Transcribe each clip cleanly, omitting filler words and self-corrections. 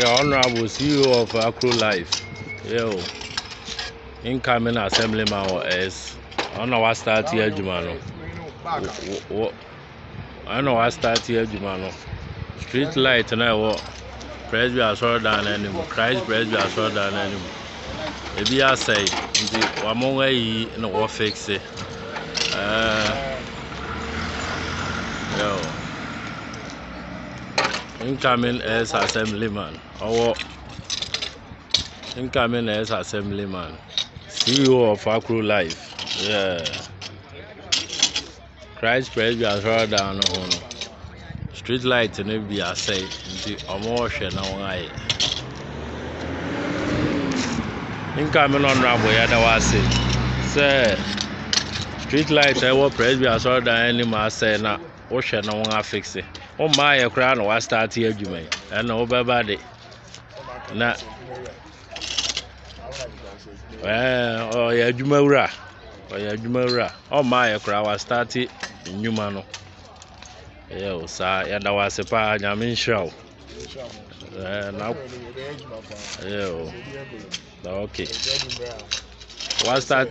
Honorable CEO of Acro Life. Yo, incoming assemblyman or S. I don't know what start here, Jumano. I know what start here, Jumano. Street light and I walk. Presby are short down anymore. Christ Presby are short down anymore. Maybe I say, one more way in the fix it. Yo, incoming as assemblyman. Our incoming as assemblyman. CEO of Acro Life. Yeah. Christ Presby are short down on street light and it be a say. The emotion now. Incoming honorable Adwumawura say street light I will Presby as short down any man say na ocean no one fix it. Oh my crown was start here Juma and over body. Na oh yeah Adwumawura. Oh yeah Adwumawura. Oh my crown was start in Numano. Yeah, sir, Adwumawura pa nyame show. Now yeah. Okay. What's that?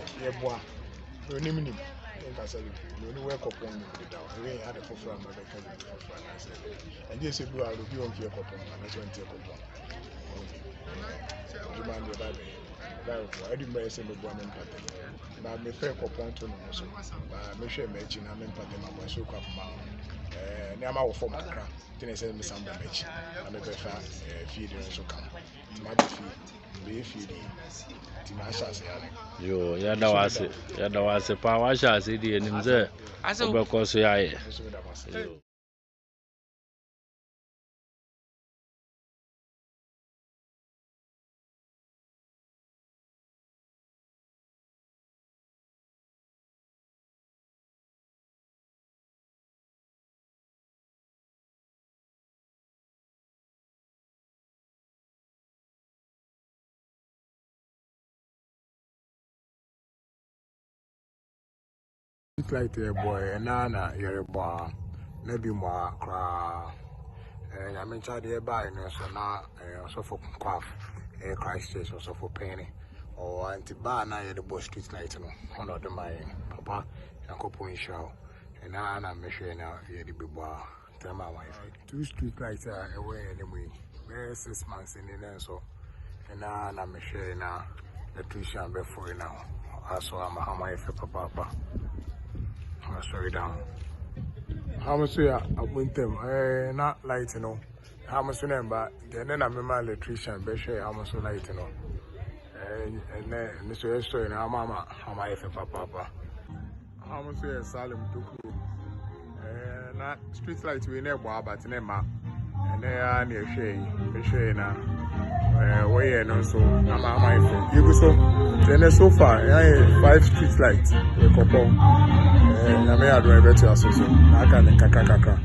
Yo, Adwumawura pa wa sha se di enim ze obekoso ya ye. Like a boy, and Nana, you're a boy, maybe more cry. And I mentioned the buying, so now, so for quaff, a Christ church, also for penny, or anti bar, now you're the boy street light, one of the my papa, and couple show, and Nana, measure now, you're the big boy. Tell my wife, 2 street lights are away anyway. Very 6 months in the end, so, and Nana, measure now, the tuition before now. Also, I'm a wife, papa. Sorry down. How much we are with them? Not light, you know. How much we but then I'm my electrician, be sure how much light, you know. And then Mr. Story and our mama, how my papa. How much we are Salim to not street light we never, but in a map. And they are near Shay, be sure now. Way and also, I'm my friend. You go so, then so far, 5 street lights, we couple. I may have to associate. I can kaka.